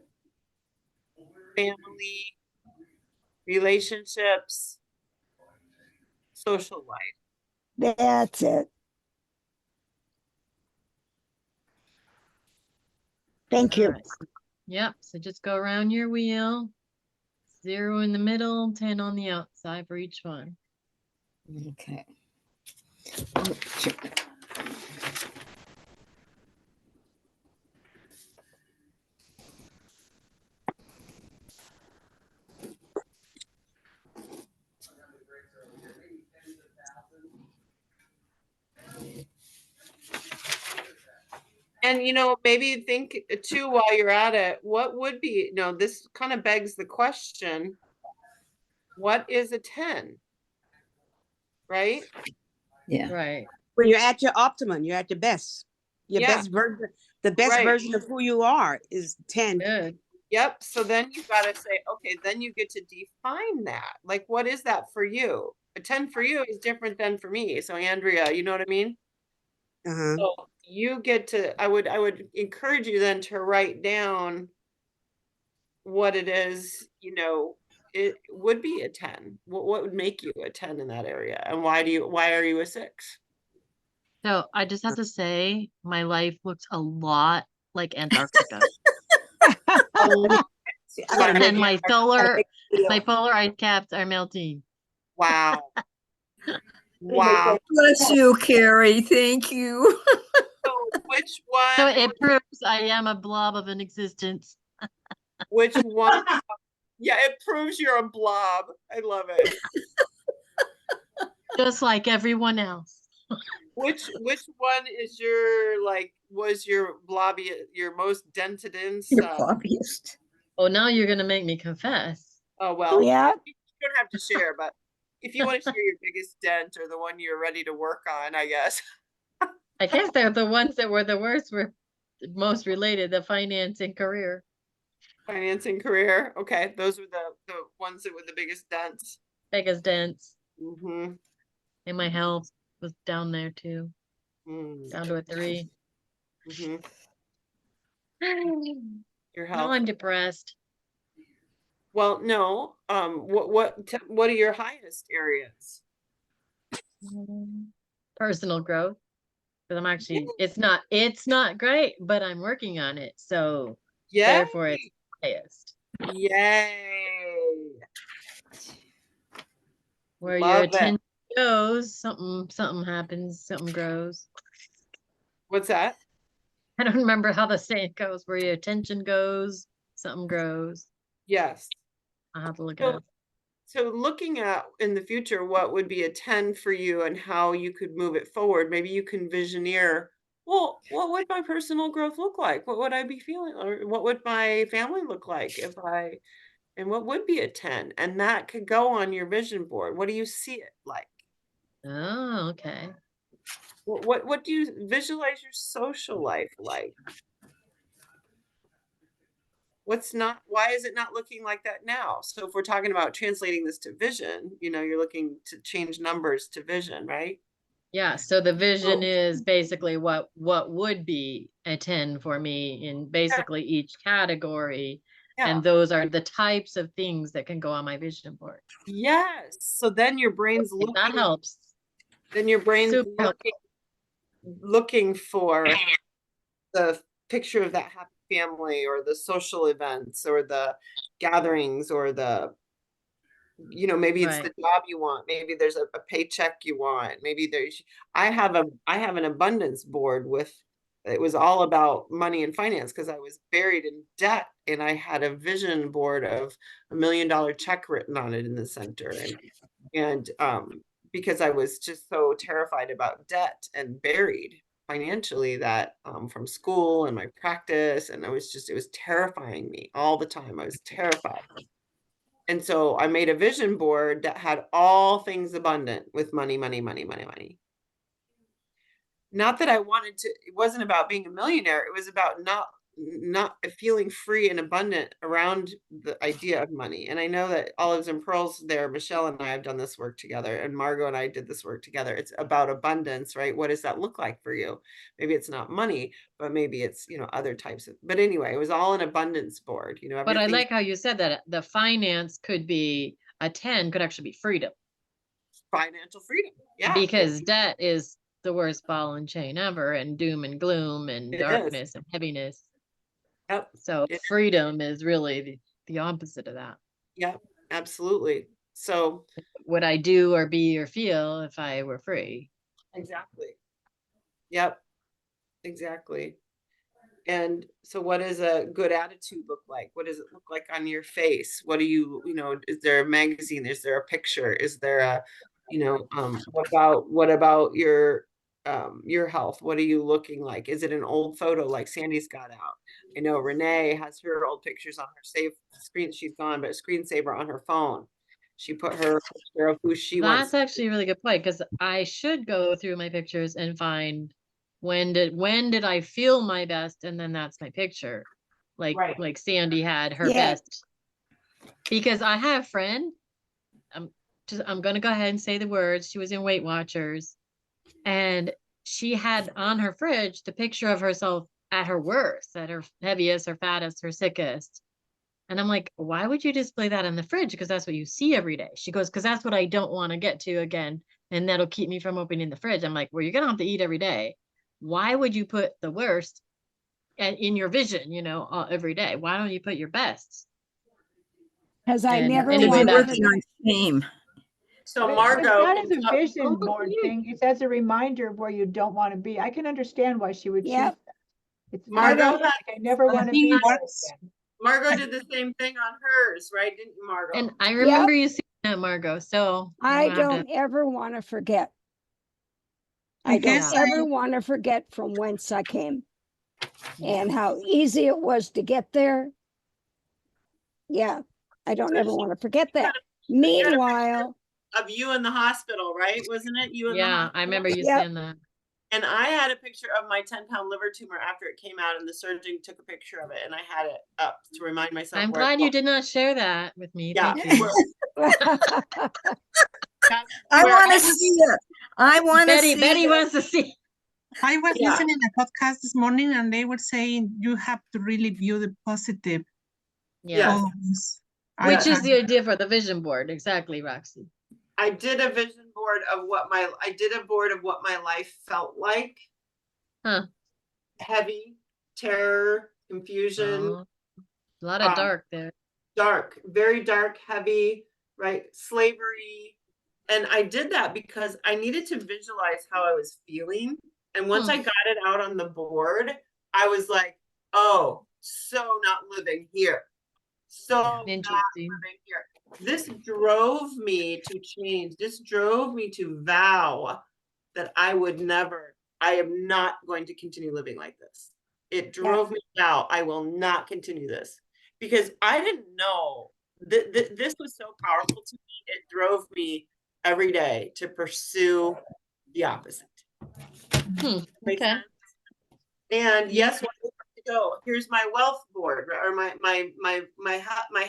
family, relationships, social life. That's it. Thank you. Alright. Yep, so just go around your wheel. 0 in the middle, 10 on the outside for each one. Okay. And maybe think too, while you're at it, what would be, this kind of begs the question, what is a 10? Right? Yeah. Right. When you're at your optimum, you're at your best. Your Yeah. best version, the best Right. version of who you are is 10. Good. Yep. So then you got to say, okay, then you get to define that. Like, what is that for you? A 10 for you is different than for me. So Andrea, you know what I mean? Uh-huh. So you get to, I would encourage you then to write down what it is, it would be a 10. What would make you a 10 in that area? And why are you a 6? So I just have to say, my life looks a lot like Antarctica. See, I gotta And make my polar ice caps are melting. Wow. Wow. Bless you, Carrie. Thank you. So which So one, it proves I am a blob of an existence. which one? Yeah, it proves you're a blob. I love it. Just like everyone else. Which one is your, like, was your your most dented in You're stuff? lobbyist. Oh, now you're gonna make me confess. Oh, well, Yeah. you don't have to share, but if you want to share your biggest dent or the one you're ready to work on, I guess. I guess they're the ones that were the worst were most related, the finance and career. Financing career. Okay, those were the ones that were the biggest dents. Biggest dents. Mm-hmm. And my health was down there too. Mm. Down to a 3. Mm-hmm. Your Now health. I'm depressed. Well, no. What are your highest areas? Personal growth. Because I'm actually it's not great, but I'm working on it. So Yeah. therefore it's highest. Yay. Where your Love it. attention goes, something happens, something grows. What's that? I don't remember how the saying goes. Where your attention goes, something grows. Yes. I'll have to look it So, up. so looking at in the future, what would be a 10 for you and how you could move it forward? Maybe you can visioneer, well, what would my personal growth look like? What would I be feeling? Or what would my family look like and what would be a 10? And that could go on your vision board. What do you see it like? Oh, okay. What do you visualize your social life like? Why is it not looking like that now? So if we're talking about translating this to vision, you're looking to change numbers to vision, right? Yeah, so the vision Oh. is basically what would be a 10 for me in basically each category. Yeah. And those are the types of things that can go on my vision board. Yes. So then your brain's If that helps. Then your brain's Super helpful. looking for the picture of that happy family or the social events or the gatherings or maybe it's the Right. job you want. Maybe there's a paycheck you want. Maybe I have an abundance board it was all about money and finance because I was buried in debt and I had a vision board of $1 million check written on it in the center. And because I was just so terrified about debt and buried financially that from school and my practice, and it was terrifying me all the time. I was terrified. And so I made a vision board that had all things abundant with money, money, money, money, money. Not that I wanted to, it wasn't about being a millionaire. It was about not feeling free and abundant around the idea of money. And I know that Olives and Pearls there, Michelle and I have done this work together, and Margot and I did this work together. It's about abundance, right? What does that look like for you? Maybe it's not money, but maybe it's, other types of, but anyway, it was all an abundance board, But I everything. like how you said that the finance could be a 10 could actually be freedom. Financial freedom. Yeah. Because debt is the worst ball and chain ever, and doom and gloom and It is. darkness and heaviness. Yep. So freedom is really the opposite of that. Yep, absolutely. So Would I do or be or feel if I were free? exactly. Yep, exactly. And so what does a good attitude look like? What does it look like on your face? What do is there a magazine? Is there a picture? Is there a, what about your health? What are you looking like? Is it an old photo like Sandy's got out? I know Renee has her old pictures on her save screen. She's gone, but screensaver on her phone. She put her picture of who she wants. That's actually a really good point, because I should go through my pictures and find when did I feel my best, and then that's my picture. Like Right. like Sandy had her Yeah. best. Because I have a friend, I'm gonna go ahead and say the words. She was in Weight Watchers, and she had on her fridge the picture of herself at her worst, at her heaviest, her fattest, her sickest. And I'm like, why would you display that in the fridge? Because that's what you see every day. She goes, because that's what I don't want to get to again. And that'll keep me from opening the fridge. I'm like, well, you're going to have to eat every day. Why would you put the worst in your vision, every day? Why don't you put your best? Because I And never anyway, We're wanted that's- working on shame. So But Margot, it's not as a can- vision board thing. It's as a reminder of where you don't want to be. I can understand why she would choose Yep. that. It's Margot, like, I never I want to think be it there works. again. Margot did the same thing on hers, right? Didn't you, Margot? and I remember you saying that, Margot. So I I'm gonna have don't ever want to forget. I I don't guess ever want to forget from whence I came. and how easy it was to get there. Yeah, I don't ever want to forget that. Meanwhile, Of you in the hospital, right? Wasn't it you in the Yeah, hospital? I remember you Yep. saying that. And I had a picture of my 10-pound liver tumor after it came out, and the surgeon took a picture of it, and I had it up to remind myself. I'm where it glad you was. did not share that with me. Yeah, Thank you. that's I where want I to see it. I want to see Betty it. wants to see. I was Yeah. listening to a podcast this morning and they were saying you have to really view the positive Yeah. always. Which Yeah. is the idea for the vision board. Exactly, Roxy. I did a vision board of what my life felt like. Huh. Heavy, terror, confusion, Oh, a lot of dark there. dark, very dark, heavy, right? Slavery. And I did that because I needed to visualize how I was feeling. And once I got it out on the board, I was like, oh, so not living here. So not Interesting. living here. This drove me to change. This drove me to vow that I am not going to continue living like this. It drove me to vow, I will not continue this. Because I didn't know this was so powerful to me. It drove me every day to pursue the opposite. Make Okay. sense? And yes, where do I go? Here's my wealth board, or my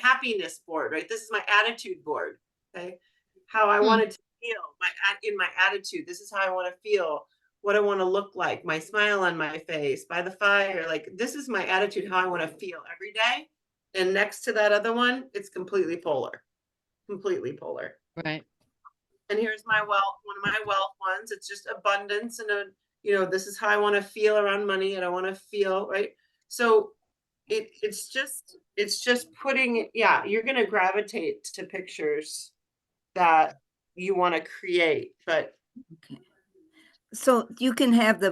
happiness board, right? This is my attitude board. Okay, how I wanted to feel in my attitude. This is how I want to feel. What I want to look like. My smile on my face by the fire. Like this is my attitude. How I want to feel every day. And next to that other one, it's completely polar. Completely polar. Right. And here's my wealth. One of my wealth ones. It's just abundance and this is how I want to feel around money, and I want to feel right. So it's just putting, you're going to gravitate to pictures that you want to create, but So you can have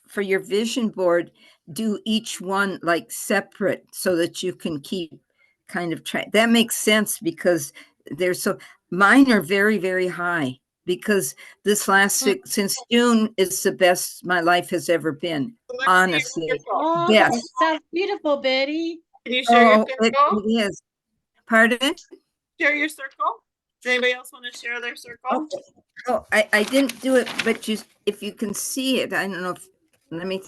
for your vision board, do each one like separate so that you can keep kind of track. That makes sense because mine are very, very high because this since June is the best my life has ever been. Honestly, Oh, yes. that sounds beautiful, Betty. Can you share your circle? It is. Pardon? Share your circle. Does anybody else want to share their circle? Okay. Oh, I didn't do it, but if you can see it, I don't know if, let me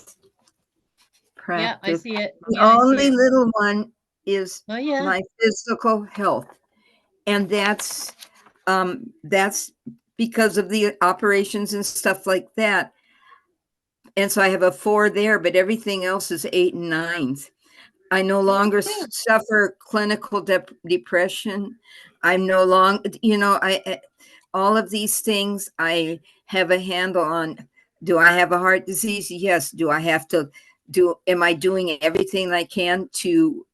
practice. Yeah, I see it. The Yeah, I see only it. little one is Oh, yeah. my physical health. And that's because of the operations and stuff like that. And so I have a 4 there, but everything else is 8 and 9s. I no longer suffer clinical depression. I'm no longer, all of these things I have a handle on. Do I have a heart disease? Yes. Do I have to am I doing everything I can to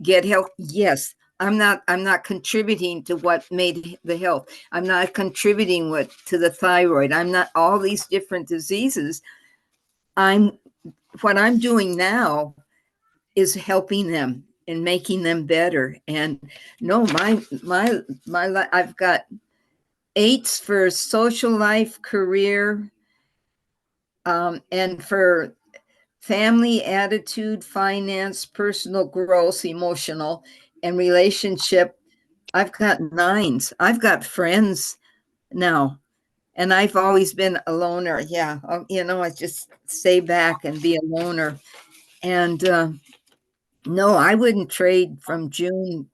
get help? Yes. I'm not contributing to what made the health. I'm not contributing to the thyroid. I'm not all these different diseases. What I'm doing now is helping them and making them better. And no, my I've got 8s for social life, career, and for family, attitude, finance, personal growth, emotional, and relationship. I've got 9s. I've got friends now. And I've always been a loner. Yeah. I just stay back and be a loner. And no, I wouldn't trade from June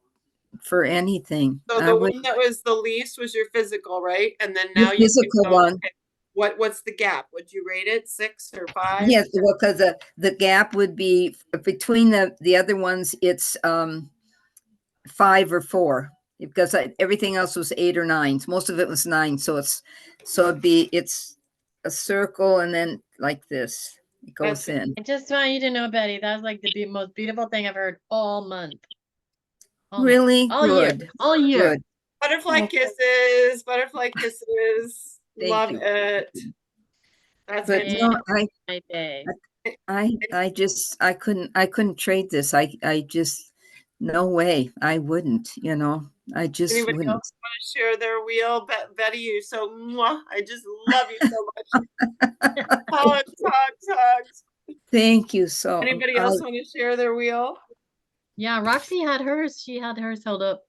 for anything. So the one that was the least was your physical, right? And then now you physical can go, one. okay, what's the gap? Would you rate it 6 or 5? Yes, well, because the gap would be between the other ones. It's 5 or 4 because everything else was 8 or 9s. Most of it was 9. So it's a circle and then like this it goes in. I just want you to know, Betty, that's like the most beautiful thing I've heard all month. All Really month. All good. year. All year. Good. Butterfly kisses, butterfly kisses. Thank Love you. it. That's But it. no, My day. I couldn't trade this. I just, no way. I wouldn't, I just Anybody wouldn't. else want to share their wheel? Betty, you I just love you so much. Hugs, hugs, hugs. Thank you. So Anybody else want to share their wheel? Yeah, Roxy had hers. She had hers held up.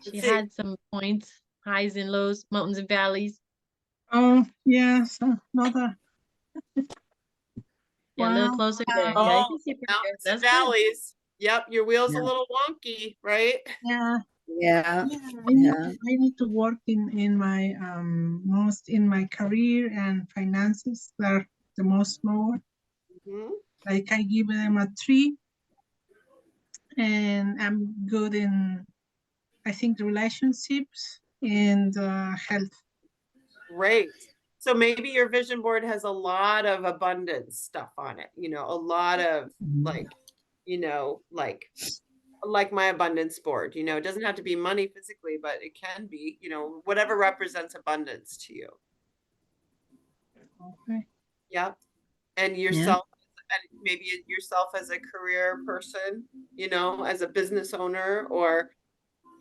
She Let's see. had some points, highs and lows, mountains and valleys. Oh, yes, another. Yeah, a little Wow. closer there. Yeah, Oh, you can see pretty good. mountains and That's good. valleys. Yep, your wheel's a Yeah. little wonky, right? Yeah, yeah, yeah. yeah. I need to work in my most in my career and finances. They're the most lower. Mhm. Like I give them a 3, and I'm good in, I think, relationships and health. Great. So maybe your vision board has a lot of abundance stuff on it, you know, a lot of like, you know, like my abundance board, you know, it doesn't have to be money physically, but it can be, you know, whatever represents abundance to you. Okay. Yep. And yourself, and maybe yourself as a career person, you know, as a business owner, or,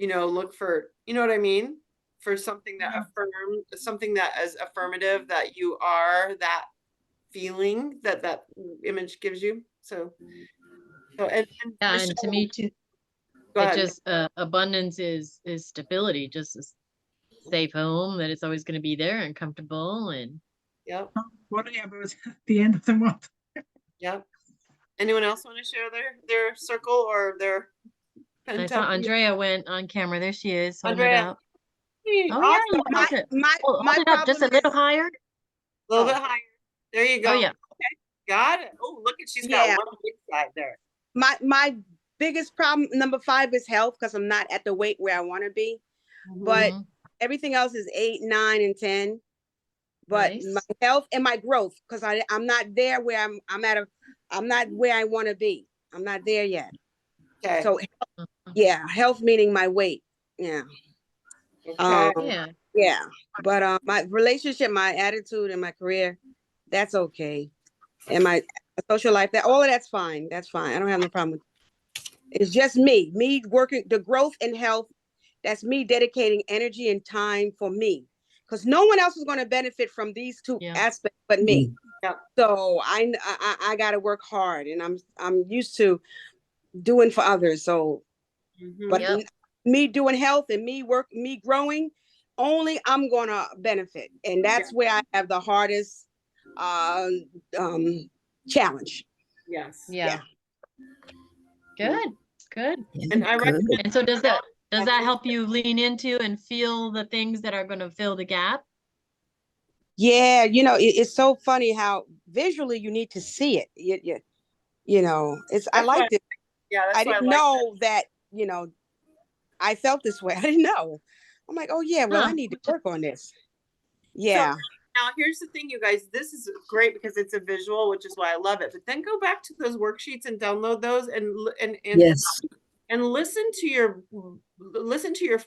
you know, look for, you know what I mean? For something that something that is affirmative, that you are that feeling that that image gives you. So, and Yeah, and to Michelle, me too, go it ahead. just abundance is stability, just a safe home that it's always going to be there and comfortable and Yep. Don't worry about the end of the month. Yep. Anyone else want to share their circle or their I saw Andrea went on camera. There she is, holding it Andrea, out. hey, Oh yeah, you My got it. my Hold my it up just a problem little is, higher. a little bit higher. There you go. Oh yeah. Okay, got it. Oh, look at, she's got Yeah. one big side there. my biggest problem, number 5, is health, because I'm not at the weight where I want to be. But Mhm. everything else is 8, 9, and 10. But Nice. my health and my growth, because I'm not there where I'm not where I want to be. I'm not there yet. Okay. So Mhm. yeah, health meaning my weight. Yeah. Okay. Yeah. Yeah. But my relationship, my attitude, and my career, that's okay. And my social life, that all of that's fine. That's fine. I don't have no problem with it. It's just me working the growth and health. That's me dedicating energy and time for me, because no one else is going to benefit from these 2 Yeah. aspects but me. Yeah. So I got to work hard, and I'm used to doing for others. So, but Yep. me doing health and me growing, only I'm gonna benefit, and that's where I have the hardest challenge. Yes. Yeah. Good. Good. And I Good. recommend, And so does that help you lean into and feel the things that are going to fill the gap? Yeah, it's so funny how visually you need to see it. It's I That's why- liked it. yeah, that's I why didn't like know that, I felt this way. I didn't know. I'm like, oh yeah, well, Huh. I need to work on this. Yeah. Now, here's the thing, you guys, this is great because it's a visual, which is why I love it. But then go back to those worksheets and download those and Yes. and listen to your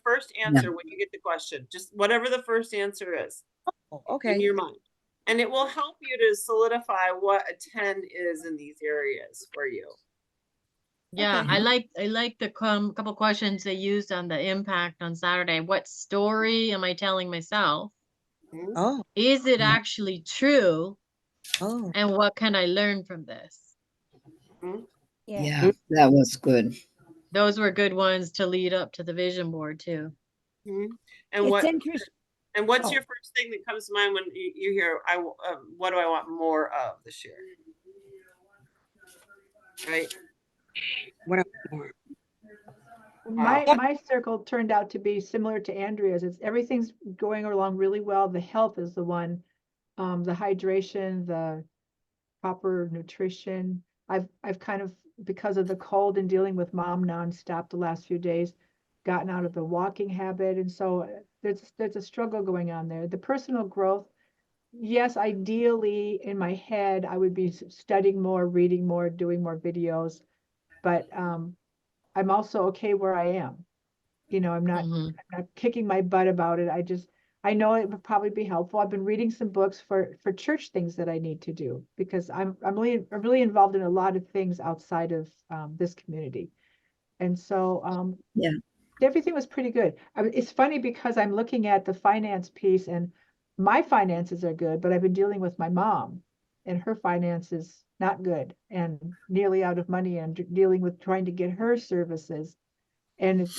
first answer when you get the question, just whatever the first answer is in Okay. your mind. And it will help you to solidify what a 10 is in these areas for you. Yeah, Okay. I like the couple questions they used on the impact on Saturday. What story am I telling myself? Oh, Is it actually true? oh. And what can I learn from this? Yeah. Yeah, that was good. Those were good ones to lead up to the vision board too. And It's what interesting. and what's Oh. your first thing that comes to mind when you hear what do I want more of this year? Right. What more? My circle turned out to be similar to Andrea's. Everything's going along really well. The health is the one, the hydration, the proper nutrition. I've kind of, because of the cold and dealing with mom nonstop the last few days, gotten out of the walking habit, and so there's a struggle going on there. The personal growth, yes, ideally in my head I would be studying more, reading more, doing more videos, but I'm also okay where I am. I'm not kicking my butt about it. I know it would probably be helpful. I've been reading some books for church things that I need to do, because I'm really involved in a lot of things outside of this community. And so Yeah. everything was pretty good. It's funny because I'm looking at the finance piece, and my finances are good, but I've been dealing with my mom. and her finances not good and nearly out of money and dealing with trying to get her services. And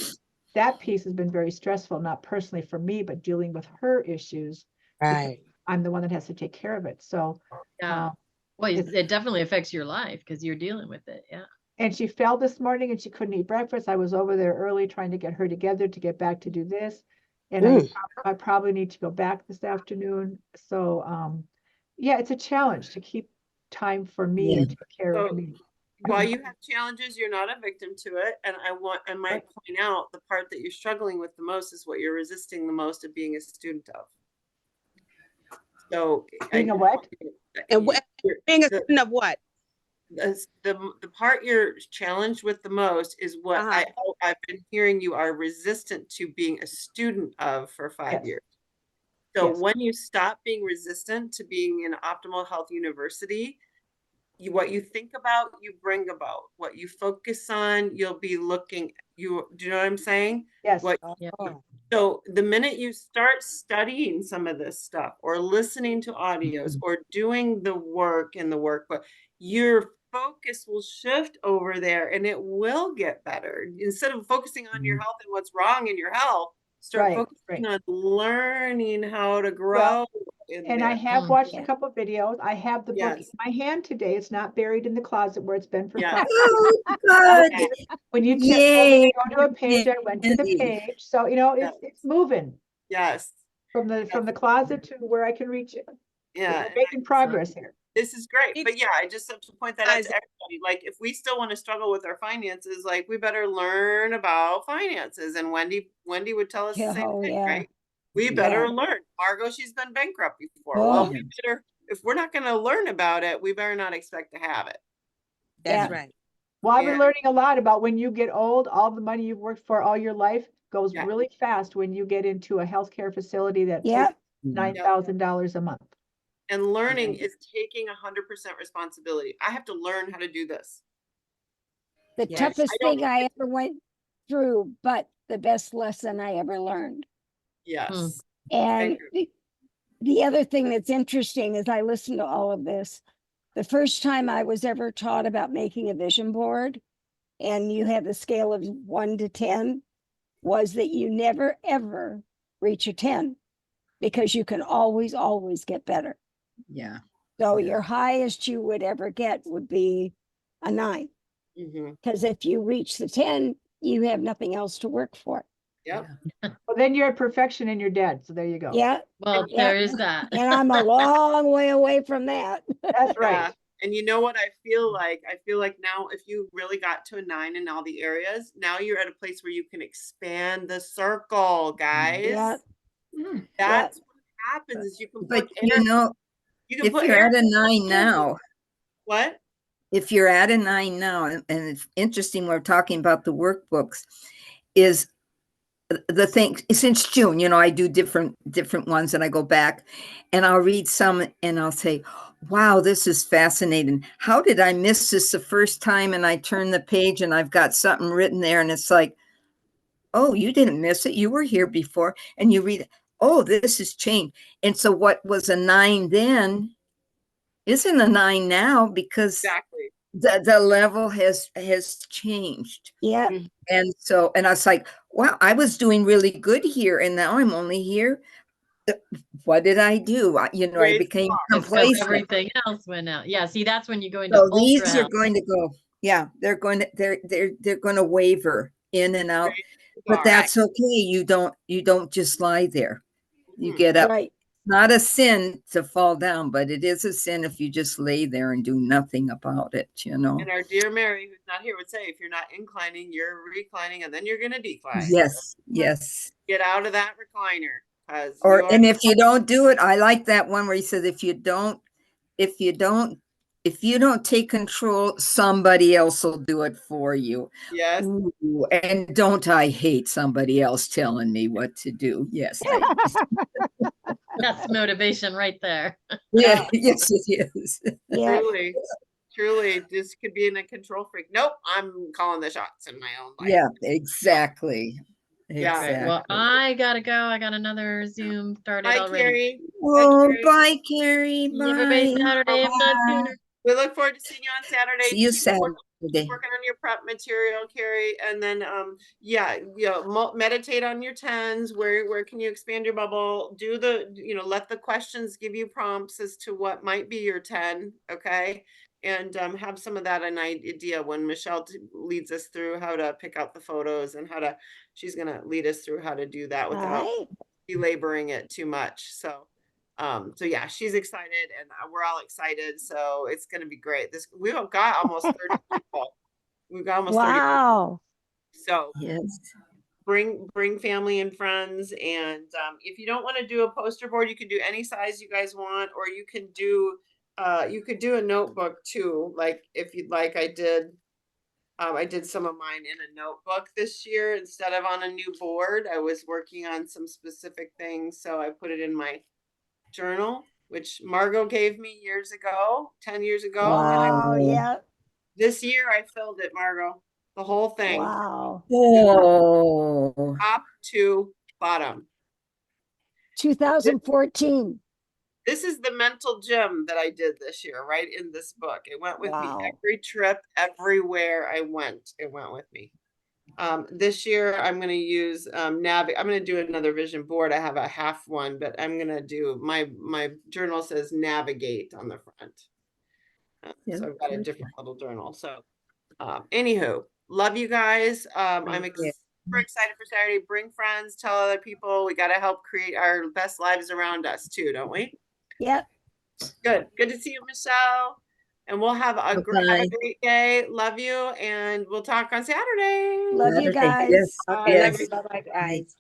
that piece has been very stressful, not personally for me, but dealing with her issues. Right. I'm the one that has to take care of it. So, Yeah. Well, it's- it definitely affects your life because you're dealing with it. Yeah. and she fell this morning and she couldn't eat breakfast. I was over there early trying to get her together to get back to do this. And I probably need to go back this afternoon. So, yeah, it's a challenge to keep time for me Yeah. and take care So, of me. while you have challenges, you're not a victim to it. And I might point out the part that you're struggling with the most is what you're resisting the most of being a student of. So Being a what? And being a the- student of what? the part you're challenged with the most is what I've been hearing you are resistant to being a student of for 5 Yes. years. So Yes. when you stop being resistant to being in Optimal Health University, what you think about, you bring about. What you focus on, you'll be looking. Do you know what I'm saying? Yes. What Yeah. So the minute you start studying some of this stuff or listening to audios or doing the work in the workbook, your focus will shift over there and it will get better. Instead of focusing on your health and what's wrong in your health, start Right, focusing on learning how to grow Well, in And I there. have watched a Yeah. couple videos. I have the book in Yes. my hand today. It's not buried in the closet where it's been for Yes. 5 Oh, good. Okay. When you Yay. go to a page, I went to the Andy. page. So, it's moving Yes. from the closet to where I can reach it. Yeah. We're making progress here. This is great. It's- But yeah, I just have to point that out Guys- to everybody. Like, if we still want to struggle with our finances, like, we better learn about finances. And Wendy would tell us the same Oh, thing, yeah. right? We better Yeah. learn. Margot, she's been bankrupt before. Oh. Well, we better, if we're not going to learn about it, we better not expect to have it. That's Yeah. right. Well, I've been Yeah. learning a lot about when you get old, all the money you've worked for all your life goes Yeah. really fast when you get into a healthcare facility that Yeah. takes $9,000 a month. And learning is taking 100% responsibility. I have to learn how to do this. The Yes. toughest I don't- thing I ever went through, but the best lesson I ever learned. Yes. And you. the other thing that's interesting is I listened to all of this. The first time I was ever taught about making a vision board, and you had the scale of 1 to 10, was that you never ever reach a 10 because you can always, always get better. Yeah. So Yeah. your highest you would ever get would be a 9. Mm-hmm. Because if you reach the 10, you have nothing else to work for. Yep. Well, then you're at perfection and you're dead. So there you go. Yeah. Well, Yeah. there is that. And I'm a long way away from that. That's right. Yeah. And you know what I feel like? I feel like now if you really got to a 9 in all the areas, now you're at a place where you can expand the circle, guys. Yeah. That's what happens is you can But put air, you can if put you're air. at a 9 now, What? if you're at a 9 now, and it's interesting, we're talking about the workbooks, is the thing since June, I do different ones and I go back and I'll read some and I'll say, wow, this is fascinating. How did I miss this the first time? And I turn the page and I've got something written there and it's like, oh, you didn't miss it. You were here before. And you read, oh, this has changed. And so what was a 9 then isn't a 9 now because Exactly. the level has changed. Yeah. And so, and I was like, wow, I was doing really good here. And now I'm only here. What did I do? I Raise became the bar. Because complacent. everything else went out. Yeah, see, that's when you go into So these ultra are health. going to go, yeah, they're going to waver in and out, Raise the but bar. that's okay. You don't just lie there. You Mhm. get up. Right. Not a sin to fall down, but it is a sin if you just lay there and do nothing about it, And our dear Mary, who's not here, would say, if you're not inclining, you're reclining, and then you're going to decline. Yes, yes. Get out of that recliner. Because And if you don't do it, I like that one where he says, if you don't take control, somebody else will do it for you. yes. Ooh, and don't I hate somebody else telling me what to do? Yes. That's motivation right there. Yeah, yes, it is. Yeah. Truly, this could be in a control freak. Nope, I'm calling the shots in my own life. Yeah, exactly. Yeah. Okay, well, Exactly. I gotta go. I got another Zoom started Bye, already. Carrie. Oh, Carrie. bye, Carrie. See everybody Bye. Saturday, if not sooner. We look forward to seeing you on Saturday. See you Keep working Saturday. on your prep material, Carrie, and then yeah, meditate on your tens. Where can you expand your bubble? Do the let the questions give you prompts as to what might be your 10. Okay, and have some of that an idea when Michelle leads us through how to pick out the photos and she's gonna lead us through how to do that All without right. belaboring it too much. So yeah, she's excited and we're all excited. So it's going to be great. We've got almost 30 people. We've got almost 30 people. Wow. So Yes. bring family and friends. And if you don't want to do a poster board, you can do any size you guys want, or you could do a notebook too. Like if you'd like, I did some of mine in a notebook this year instead of on a new board. I was working on some specific things. So I put it in my journal, which Margot gave me 10 years ago. Wow. Oh. Yeah. This year I filled it, Margot, the whole thing, Wow. Oh. top to bottom. 2014. This is the mental gym that I did this year, right in this book. It went with me Wow. every trip, everywhere I went. It went with me. This year I'm going to use I'm going to do another vision board. I have a half one, but I'm going to do my journal says navigate on the front. Yeah, So I've got a good. different little journal. So anywho, love you guys. I'm Thank you. super excited for Saturday. Bring friends, tell other people. We got to help create our best lives around us too, don't we? Yep. Good to see you, Michelle. And we'll have a Bye-bye. great day. Love you, and we'll talk on Saturday. Love you Saturday. guys. Yes. Okay, love Yes. you. Bye-bye, guys.